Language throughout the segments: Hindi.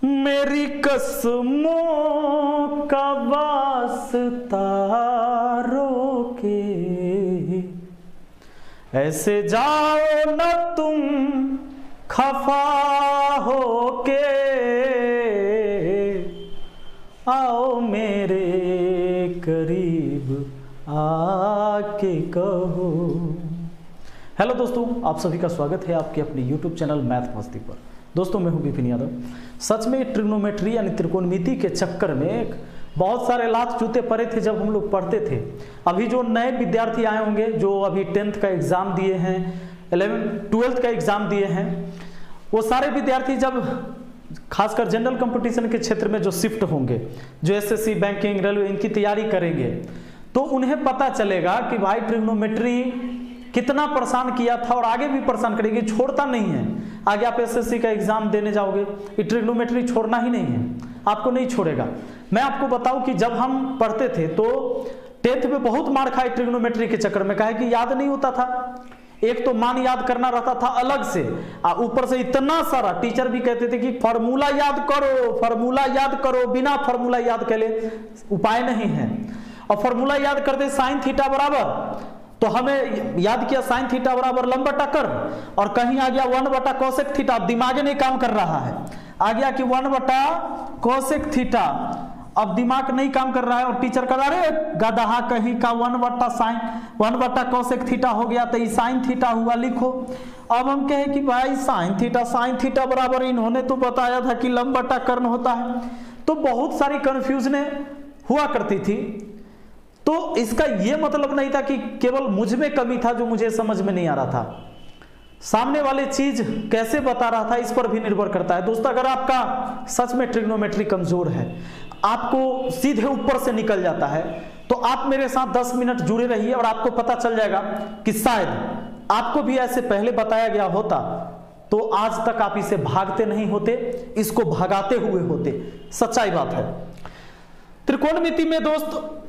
मेरी कसमों का वास्ता रोके, ऐसे जाओ न तुम खफा होके, आओ मेरे करीब आके कहो। हेलो दोस्तों, आप सभी का स्वागत है आपके अपने YouTube चैनल मैथ मस्ती पर। दोस्तों मैं हूं विपिन यादव। सच में ट्रिग्नोमेट्री यानी त्रिकोणमिति के चक्कर में बहुत सारे लात जूते पड़े थे जब हम लोग पढ़ते थे। अभी जो नए विद्यार्थी आए होंगे, जो अभी 10th का एग्जाम दिए हैं, 11th 12th का एग्जाम दिए हैं, वो सारे विद्यार्थी जब खासकर जनरल कंपटीशन के क्षेत्र में जो शिफ्ट होंगे, जो एसएससी, बैंकिंग, रेलवे, इनकी तैयारी करेंगे, तो उन्हें पता चलेगा कि भाई ट्रिग्नोमेट्री कितना परेशान किया था और आगे भी परेशान करेगी, छोड़ता नहीं है। आगे आप एसएससी का एग्जाम देने जाओगे, ये ट्रिग्नोमेट्री छोड़ना ही नहीं है, आपको नहीं छोड़ेगा। मैं आपको बताऊं कि जब हम पढ़ते थे तो 10th में बहुत मार खाई ट्रिग्नोमेट्री के चक्कर में, काहे कि याद नहीं होता था। एक तो मान याद करना रहता था अलग से, ऊपर से इतना सारा टीचर भी कहते थे कि फार्मूला याद करो, फार्मूला याद करो, बिना फार्मूला याद करे उपाय नहीं है। और फार्मूला याद करते साइन थीटा बराबर, तो हमें याद किया साइन थीटा बराबर लंब बटा कर्ण, और कहीं आ गया 1 बटा कोसेक थीटा। दिमाग नहीं काम कर रहा है, आ गया कि 1 बटा कोसेक थीटा। अब दिमाग नहीं काम कर रहा है और टीचर कह रहा है गधा कहीं का 1 बटा साइन 1 बटा कोसेक थीटा हो गया, तो ये साइन थीटा हुआ, लिखो। अब हम कहे कि भाई साइन थीटा बराबर इन्होंने तो बताया था कि लंब बटा कर्ण होता है। तो बहुत सारी कंफ्यूजन हुआ करती थी। तो इसका यह मतलब नहीं था कि केवल मुझ में कमी था जो मुझे समझ में नहीं आ रहा था, सामने वाले चीज कैसे बता रहा था इस पर भी निर्भर करता है। दोस्तों, अगर आपका सच में ट्रिग्नोमेट्री कमजोर है, आपको सीधे ऊपर से निकल जाता है, तो आप मेरे साथ 10 मिनट जुड़े रहिए और आपको पता चल जाएगा कि शायद आपको भी ऐसे पहले बताया गया होता तो आज तक आप इसे भागते नहीं होते, इसको भगाते हुए होते। सच्चाई बात है। त्रिकोणमिति में दोस्त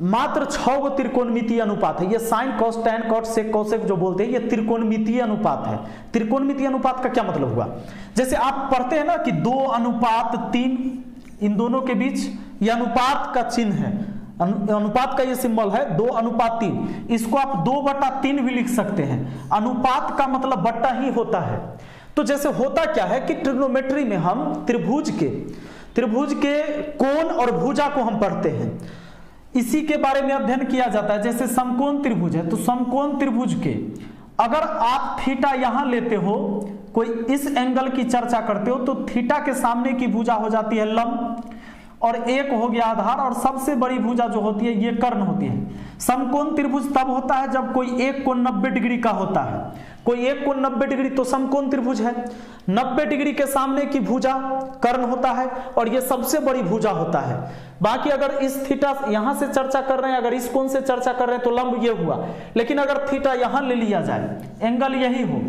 मात्र 6 गो त्रिकोणमितीय अनुपात है। ये साइन, कॉस, टैन, कॉट, सेक, कोसेक जो बोलते हैं, ये त्रिकोणमितीय अनुपात है। त्रिकोणमितीय अनुपात का क्या मतलब हुआ? जैसे आप पढ़ते हैं ना कि 2:3, इन दोनों के बीच ये अनुपात का चिन्ह है, अनुपात का ये सिंबल है 2:3। इसको आप 2/3 भी लिख सकते हैं। अनुपात का मतलब बट्टा ही होता है। तो जैसे होता क्या है कि ट्रिग्नोमेट्री में हम त्रिभुज के कोण और भुजा को हम पढ़ते हैं, इसी के बारे में अध्ययन किया जाता है। जैसे समकोण त्रिभुज है, तो समकोण त्रिभुज के अगर आप थीटा यहां लेते हो, कोई इस एंगल की चर्चा करते हो, तो थीटा के सामने की भुजा हो जाती है लंब, और एक हो गया आधार, और सबसे बड़ी भुजा जो होती है ये कर्ण होती है। समकोण त्रिभुज तब होता है जब कोई एक कोण 90 डिग्री का होता है। कोई एक कोण 90 डिग्री तो समकोण त्रिभुज है। 90 डिग्री के सामने की भुजा कर्ण होता है, और ये सबसे बड़ी भुजा होता है। बाकी अगर इस थीटा यहां से चर्चा कर रहे हैं, अगर इस कोण से चर्चा कर रहे हैं, तो लंब ये हुआ। लेकिन अगर थीटा यहां ले लिया जाए, एंगल यही हो,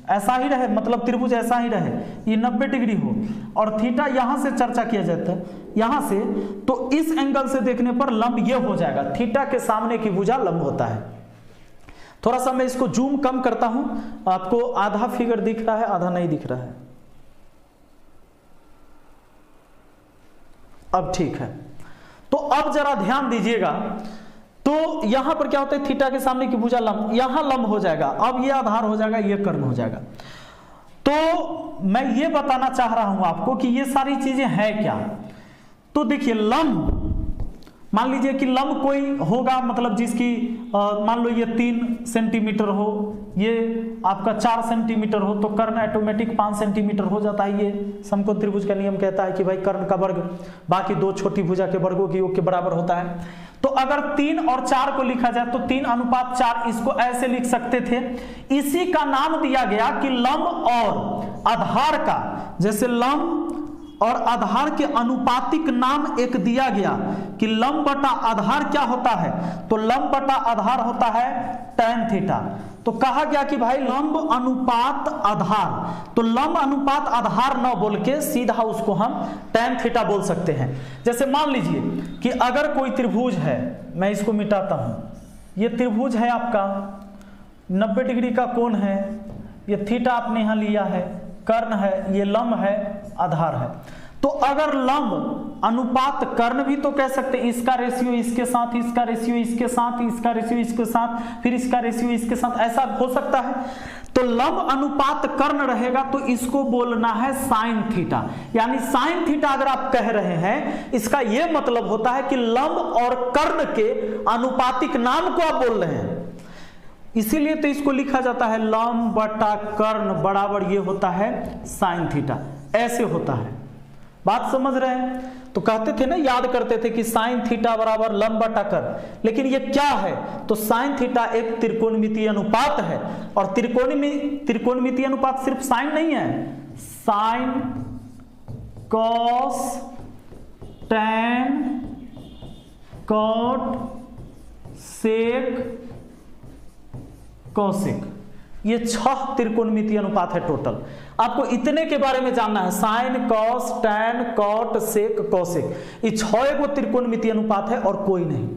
ऐसा ही रहे, मतलब त्रिभुज ऐसा ही रहे, ये 90 डिग्री हो, और थीटा यहां से चर्चा किया जाता है यहां से, तो इस एंगल से देखने पर लंब ये हो जाएगा। थीटा के सामने की भुजा लंब होता है। थोड़ा सा मैं इसको जूम कम करता हूं, आपको आधा फिगर दिख रहा है, आधा नहीं दिख रहा है। अब ठीक है। तो अब जरा ध्यान दीजिएगा, तो यहां पर क्या होता है, थीटा के सामने की भुजा लंब, यहां लंब हो जाएगा। अब ये आधार हो जाएगा, ये कर्ण हो जाएगा। तो मैं ये बताना चाह रहा हूं आपको कि ये सारी चीजें हैं क्या। तो देखिए, लंब, मान लीजिए कि लंब कोई होगा, मतलब जिसकी मान लो ये 3 सेंटीमीटर हो, ये आपका 4 सेंटीमीटर हो, तो कर्ण ऑटोमेटिक 5 सेंटीमीटर हो जाता है। ये समकोण त्रिभुज का नियम कहता है कि भाई कर्ण का वर्ग बाकी 2 छोटी भुजा के वर्गों के योग के बराबर होता है। तो अगर 3 और 4 को लिखा जाए तो 3:4, इसको ऐसे लिख सकते थे। इसी का नाम दिया गया कि लंब और आधार का, जैसे लंब और आधार के अनुपातिक नाम एक दिया गया कि लंब बटा आधार क्या होता है, तो लंब बटा आधार होता है tan थीटा। तो कहा गया कि भाई लंब अनुपात आधार, तो लंब अनुपात आधार न बोल के सीधा उसको हम tan थीटा बोल सकते हैं। जैसे मान लीजिए कि अगर कोई त्रिभुज है, मैं इसको मिटाता हूं, ये त्रिभुज है आपका, 90 डिग्री का कोण है, ये थीटा आपने यहां लिया है, कर्ण है, ये लंब है, आधार है। तो अगर लंब अनुपात कर्ण भी तो कह सकते हैं, इसका रेशियो इसके साथ, इसका रेशियो इसके साथ, इसका रेशियो इसके साथ, फिर इसका रेशियो इसके साथ, ऐसा हो सकता है। तो लंब अनुपात कर्ण रहेगा तो इसको बोलना है साइन थीटा। यानी साइन थीटा अगर आप कह रहे हैं, इसका यह मतलब होता है कि लंब और कर्ण के अनुपातिक नाम को आप बोल रहे हैं, इसीलिए तो इसको लिखा जाता है लंब बटा कर्ण बराबर ये होता है साइन थीटा, ऐसे होता है। बात समझ रहे हैं? तो कहते थे ना, याद करते थे कि साइन थीटा बराबर लंब बटा कर्ण, लेकिन ये क्या है? तो साइन थीटा एक त्रिकोणमितीय अनुपात है, और त्रिकोणमितीय अनुपात सिर्फ साइन नहीं है, साइन, कॉस, टैन, कॉट, सेक, कौशिक, ये 6 त्रिकोणमितीय अनुपात है टोटल। आपको इतने के बारे में जानना है, साइन, कॉस, टैन, कॉट, सेक, कौशिक, ये 6 वो त्रिकोणमितीय अनुपात है और कोई नहीं।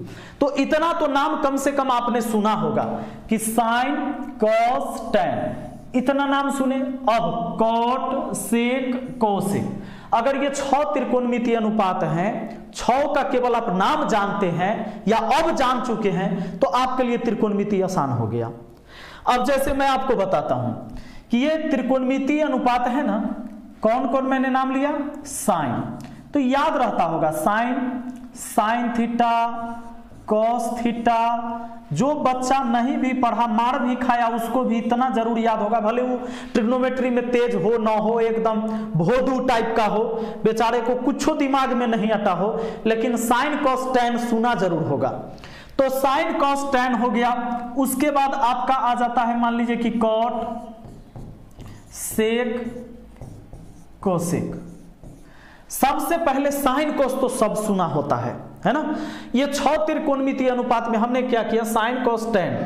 तो इतना तो नाम कम से कम आपने सुना होगा कि साइन, कॉस, टैन, इतना नाम सुने। अब कॉट, सेक, कौशिक, अगर ये 6 त्रिकोणमितीय अनुपात हैं, 6 का केवल आप नाम जानते हैं या अब जान चुके हैं, तो आपके लिए त्रिकोणमितीय आसान हो गया। अब जैसे मैं आपको बताता हूं कि ये त्रिकोणमितीय अनुपात है ना, कौन कौन मैंने नाम लिया? साइन, तो याद रहता होगा sine, sine theta, cos theta. जो बच्चा नहीं भी पढ़ा, मार भी खाया, उसको भी इतना जरूर याद होगा, भले वो ट्रिग्नोमेट्री में तेज हो ना हो, एकदम भोदू टाइप का हो, बेचारे को कुछ दिमाग में नहीं आता हो, लेकिन साइन, कॉस, टैन सुना जरूर होगा। तो साइन, कॉस, टैन हो गया। उसके बाद आपका आ जाता है, मान लीजिए कि कॉट, सेक, कौशिक। सबसे पहले साइन, कॉस तो सब सुना होता है ना। ये 6 त्रिकोणमितीय अनुपात में हमने क्या किया? साइन, कॉस, टैन,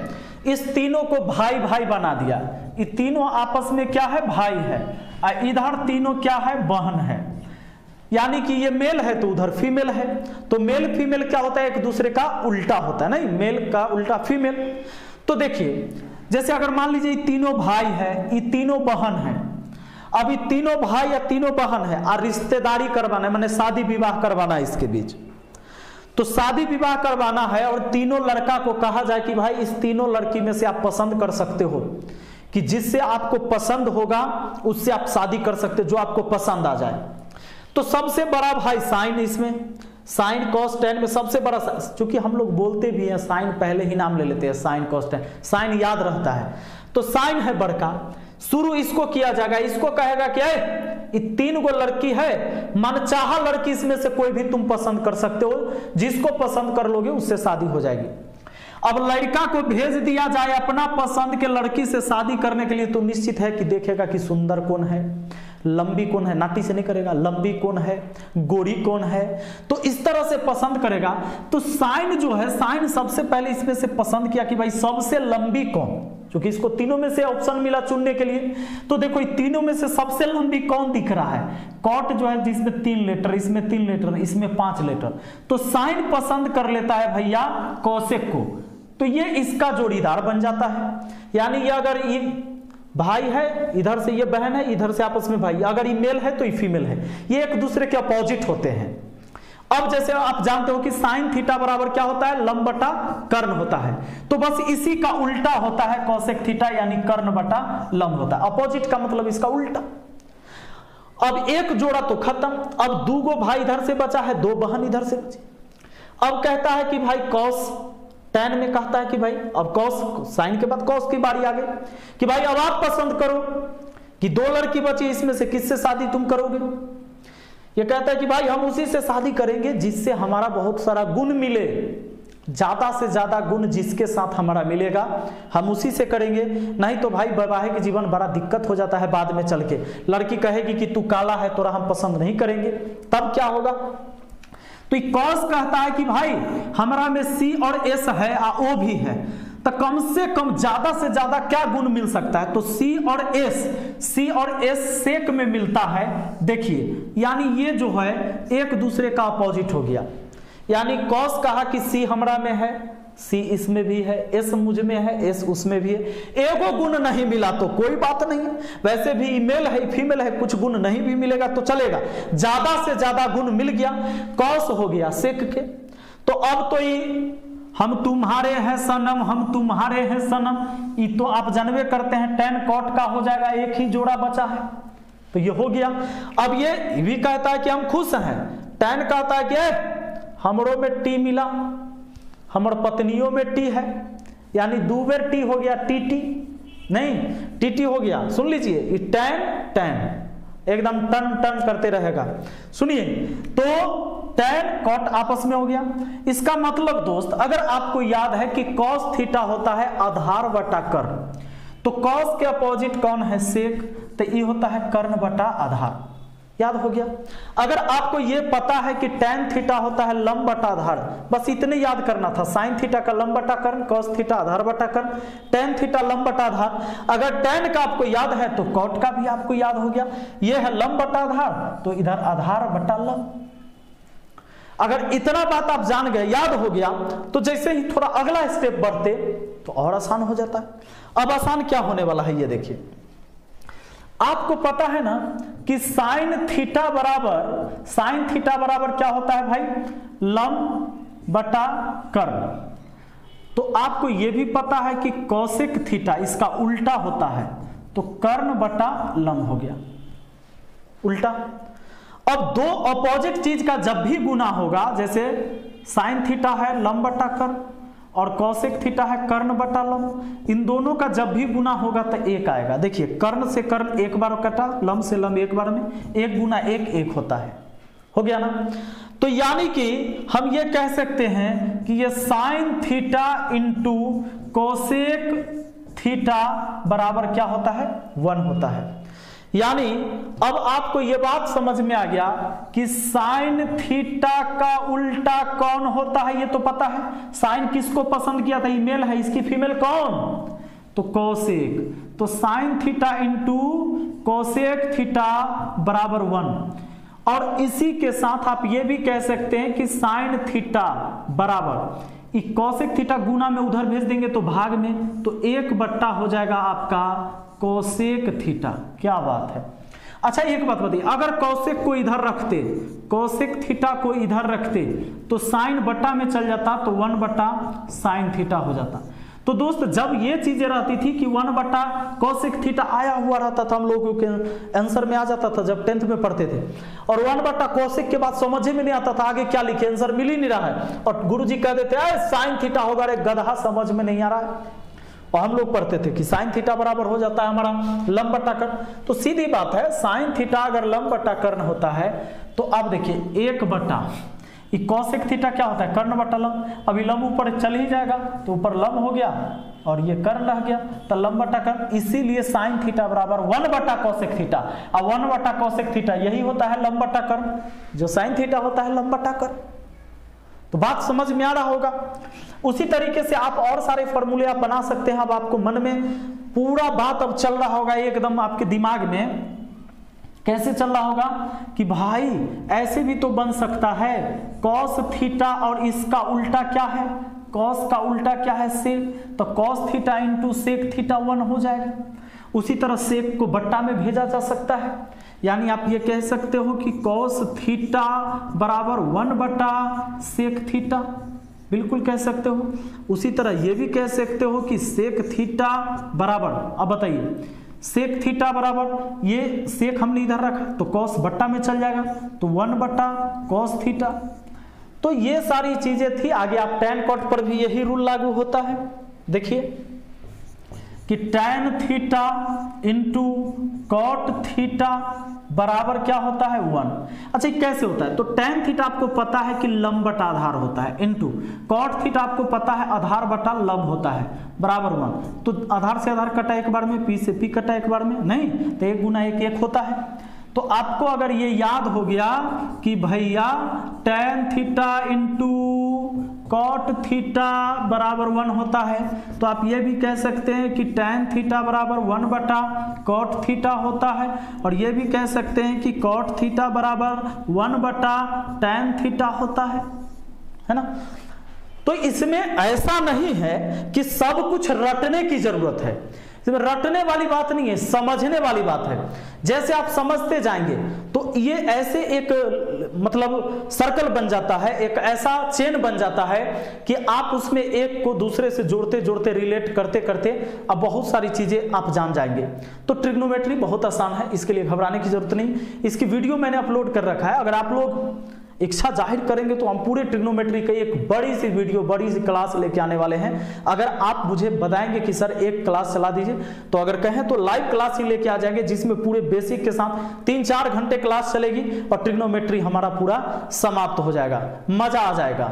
इस तीनों को भाई भाई बना दिया। ये तीनों आपस में क्या है? भाई है। और इधर तीनों क्या है? बहन है। यानी कि ये मेल है तो उधर फीमेल है, तो मेल फीमेल क्या होता है? एक दूसरे का उल्टा होता है, नहीं, मेल का उल्टा फीमेल। तो देखिए, जैसे अगर मान लीजिए ये तीनों भाई है, ये तीनों बहन है। अब ये तीनों भाई या तीनों बहन है और रिश्तेदारी करवाना है, माने शादी विवाह करवाना है इसके बीच। तो शादी विवाह करवाना है और तीनों लड़का को कहा जाए कि भाई इस तीनों लड़की में से आप पसंद कर सकते हो, कि जिससे आपको पसंद होगा उससे आप शादी कर सकते, जो आपको पसंद आ जाए। तो सबसे बड़ा भाई साइन, इसमें साइन, कॉस, टैन में सबसे बड़ा, क्योंकि हम लोग बोलते भी हैं साइन, पहले ही नाम ले लेते हैं साइन, कॉस, टैन, साइन याद रहता है। तो साइन है बड़का, शुरू इसको किया जाएगा, इसको कहेगा क्या है? ये 3 गो लड़की है, मनचाहा लड़की इसमें से कोई भी तुम पसंद कर सकते हो, जिसको पसंद कर लोगे उससे शादी हो जाएगी। अब लड़का को भेज दिया जाए अपना पसंद के लड़की से शादी करने के लिए, तो निश्चित है कि देखेगा कि सुंदर कौन है, लंबी कौन है, नाटी से नहीं करेगा, लंबी कौन है, गोरी कौन है, तो इस तरह से पसंद करेगा। तो साइन जो है, साइन सबसे पहले इसमें से पसंद किया कि भाई सबसे लंबी कौन, क्योंकि इसको तीनों में से ऑप्शन मिला चुनने के लिए। तो देखो तीनों में से सबसे लंबी कौन दिख रहा है? कॉट जो है, जिसमें 3 लेटर, इसमें 3 लेटर, इसमें 5 लेटर। तो साइन पसंद कर लेता है भैया कौशिक को, तो ये इसका जोड़ीदार बन जाता है। यानी ये अगर ये भाई है, इधर से ये बहन है, इधर से आपस में भाई, अगर ये मेल है तो ये फीमेल है, ये एक दूसरे के अपोजिट होते हैं। अब जैसे आप जानते हो कि साइन थीटा बराबर क्या होता है? लंब बटा कर्ण होता है। तो बस इसी का उल्टा होता है कौशिक थीटा, यानी कर्ण बटा लंब होता है। अपोजिट का मतलब इसका उल्टा। अब एक जोड़ा तो खत्म, अब 2 गो भाई इधर से बचा है, 2 बहन इधर से बची। अब कहता है कि भाई कॉस, टैन में कहता है कि भाई अब कॉस, साइन के बाद कॉस की बारी आ गई कि भाई अब आप पसंद करो कि 2 लड़की बची, इसमें से किससे शादी तुम करोगे? ये कहता है कि भाई हम उसी से शादी करेंगे जिससे हमारा बहुत सारा गुण मिले, ज्यादा से ज्यादा गुण जिसके साथ हमारा मिलेगा हम उसी से करेंगे। नहीं तो भाई वैवाहिक जीवन बड़ा दिक्कत हो जाता है बाद में चल के। लड़की कहेगी कि तू काला है, तोरा हम पसंद नहीं करेंगे, तब क्या होगा? तो कॉस कहता है कि भाई हमारा में सी और एस है और ओ भी है, तो कम से कम ज्यादा से ज्यादा क्या गुण मिल सकता है? तो सी और एस सेक में मिलता है। देखिए, यानी ये जो है एक दूसरे का अपोजिट हो गया। यानी कॉस कहा कि सी हमरा में है, सी इसमें भी है, एस मुझ में है, एस उसमें भी है। एगो गुण नहीं मिला तो कोई बात नहीं है, वैसे भी मेल है फीमेल है, कुछ गुण नहीं भी मिलेगा तो चलेगा। ज्यादा से ज्यादा गुण मिल गया, कॉस हो गया सेक के। तो अब तो ये हम तुम्हारे हैं सनम, हम तुम्हारे हैं सनम, ये तो आप जानवे करते हैं टेन कॉट का हो जाएगा, एक ही जोड़ा बचा है तो ये हो गया। अब ये भी कहता है कि हम खुश हैं, टेन कहता है कि हमरों में टी मिला, हमर पत्नियों में टी है, यानी दो बेर टी हो गया, टी टी नहीं टी टी हो गया। सुन लीजिए, ये टेन टेन एकदम टन टन करते रहेगा। सुनिए, तो टेन कॉट आपस में हो गया। इसका मतलब दोस्त, अगर आपको याद है कि कॉस थीटा होता है आधार बटा कर्ण, तो कॉस के अपोजिट कौन है सेक, तो ये होता है कर्ण बटा आधार। याद हो गया। अगर आपको ये पता है कि टेन थीटा होता है लंब बटा आधार, बस इतने याद करना था, साइन थीटा का लंब बटा कर्ण, कॉस थीटा आधार बटा कर्ण, टेन थीटा लंब बटा आधार। अगर टेन का आपको याद है तो कॉट का भी आपको याद हो गया। ये है लंब बटा आधार, तो इधर आधार बटा लंब। अगर इतना बात आप जान गए, याद हो गया, तो जैसे ही थोड़ा अगला स्टेप बढ़ते तो और आसान हो जाता है। अब आसान क्या होने वाला है ये देखिए, आपको पता है ना कि साइन थीटा बराबर क्या होता है भाई, लंब बटा कर्ण। तो आपको यह भी पता है कि कौशिक थीटा इसका उल्टा होता है, तो कर्ण बटा लंब हो गया उल्टा। अब दो अपोजिट चीज का जब भी गुना होगा, जैसे साइन थीटा है लंब बटा कर्ण और कौशिक थीटा है कर्ण बटा लंब, इन दोनों का जब भी गुना होगा तो एक आएगा। देखिए, कर्ण से कर्ण एक बार कटा, लंब से लंब एक बार में, एक गुना एक एक होता है, हो गया ना। तो यानी कि हम ये कह सकते हैं कि ये sine theta into Kaushik theta बराबर क्या होता है, 1 होता है। यानी अब आपको यह बात समझ में आ गया कि साइन थीटा का उल्टा कौन होता है, ये तो पता है। साइन किसको पसंद किया था, ये मेल है, इसकी फीमेल कौन, तो कौशिक। तो sine theta into Kaushik theta बराबर 1। और इसी के साथ आप ये भी कह सकते हैं कि साइन थीटा बराबर कौशिक थीटा गुना में उधर भेज देंगे तो भाग में, तो 1 हो जाएगा आपका कौशिक थीटा। क्या बात है। अच्छा एक बात बताइए, अगर कौशिक को इधर रखते, कौशिक थीटा को इधर रखते, तो साइन बट्टा में चल जाता, तो 1 बटा साइन थीटा हो जाता। तो दोस्त जब ये चीजें रहती थी कि 1 बटा कौशिक थीटा आया हुआ रहता था, हम लोगों के आंसर में आ जाता था जब 10th में पढ़ते थे, और 1 बटा कौशिक के बाद समझ में नहीं आता था आगे क्या लिखे, आंसर मिल ही नहीं रहा है, और गुरुजी कह देते साइन थीटा होगा, रे गधा समझ में नहीं आ रहा है। और हम लोग पढ़ते थे कि साइन थीटा बराबर हो जाता है हमारा लंब बटा कर्ण। तो सीधी बात है, साइन थीटा अगर लंब बटा कर्ण होता है तो अब देखिए 1 बटा कौशिक थीटा क्या होता है, कर्ण बटा लंब। अभी लंब ऊपर चल ही जाएगा तो ऊपर लंब हो गया और ये कर्ण रह गया, तो लंब बटा कर्ण। इसीलिए साइन थीटा बराबर 1 बटा कौशिक थीटा। अब 1 बटा कौशिक थीटा यही होता है लंब बटा कर्ण, जो साइन थीटा होता है लंब बटा कर्ण। तो बात समझ में आ रहा होगा। उसी तरीके से आप और सारे फॉर्मूले आप बना सकते हैं। अब आपको मन में पूरा बात अब चल रहा होगा एकदम आपके दिमाग में, कैसे चल रहा होगा कि भाई ऐसे भी तो बन सकता है, कॉस थीटा और इसका उल्टा क्या है, कॉस का उल्टा क्या है सेक, तो cos theta into sec theta 1 हो जाएगा। उसी तरह सेक को बट्टा में भेजा जा सकता है, यानी आप ये कह सकते हो कि कॉस थीटा बराबर 1 बटा सेक थीटा, बिल्कुल कह सकते हो। उसी तरह ये भी कह सकते हो कि सेक थीटा बराबर, अब बताइए सेक थीटा बराबर, ये सेक हमने इधर रखा तो कॉस बट्टा में चल जाएगा, तो 1 बटा कॉस थीटा। तो ये सारी चीजें थी। आगे आप टैन कॉट पर भी यही रूल लागू होता है। देखिए कि tan theta into cot theta बराबर क्या होता है 1। अच्छा कैसे होता है, तो टैन थीटा आपको पता है कि लंब बटा आधार होता है, इंटू कॉट थीटा आपको पता है आधार बटा लंब होता है, बराबर 1। तो आधार से आधार कटा एक बार में, पी से पी कटा एक बार में, नहीं तो 1 गुना 1 1 होता है। तो आपको अगर ये याद हो गया कि भैया tan theta into cot theta बराबर 1 होता है, तो आप ये भी कह सकते हैं कि टैन थीटा बराबर 1 बटा कॉट थीटा होता है, और ये भी कह सकते हैं कि कॉट थीटा बराबर 1 बटा टैन थीटा होता है ना। तो इसमें ऐसा नहीं है कि सब कुछ रटने की जरूरत है, इसमें रटने वाली बात नहीं है, समझने वाली बात है। जैसे आप समझते जाएंगे तो ये ऐसे एक मतलब सर्कल बन जाता है, एक ऐसा चेन बन जाता है कि आप उसमें एक को दूसरे से जोड़ते जोड़ते रिलेट करते करते अब बहुत सारी चीजें आप जान जाएंगे। तो ट्रिग्नोमेट्री बहुत आसान है, इसके लिए घबराने की जरूरत नहीं। इसकी वीडियो मैंने अपलोड कर रखा है, अगर आप लोग इच्छा जाहिर करेंगे तो हम पूरे ट्रिग्नोमेट्री की एक बड़ी सी वीडियो, बड़ी सी क्लास लेके आने वाले हैं। अगर आप मुझे बताएंगे कि सर एक क्लास चला दीजिए, तो अगर कहें तो लाइव क्लास ही लेके आ जाएंगे, जिसमें पूरे बेसिक के साथ 3-4 घंटे क्लास चलेगी और ट्रिग्नोमेट्री हमारा पूरा समाप्त हो जाएगा, मजा आ जाएगा।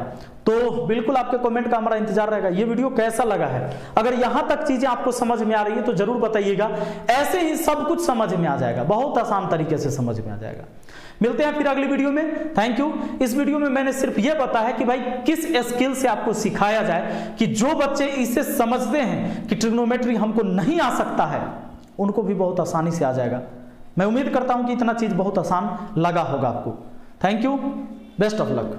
तो बिल्कुल आपके कमेंट का हमारा इंतजार रहेगा। ये वीडियो कैसा लगा है, अगर यहां तक चीजें आपको समझ में आ रही है तो जरूर बताइएगा। ऐसे ही सब कुछ समझ में आ जाएगा, बहुत आसान तरीके से समझ में आ जाएगा। मिलते हैं फिर अगली वीडियो में। Thank you. इस वीडियो में मैंने सिर्फ यह बताया कि भाई किस स्किल से आपको सिखाया जाए कि जो बच्चे इसे समझते हैं कि ट्रिग्नोमेट्री हमको नहीं आ सकता है, उनको भी बहुत आसानी से आ जाएगा। मैं उम्मीद करता हूं कि इतना चीज बहुत आसान लगा होगा आपको। Thank you, best of luck.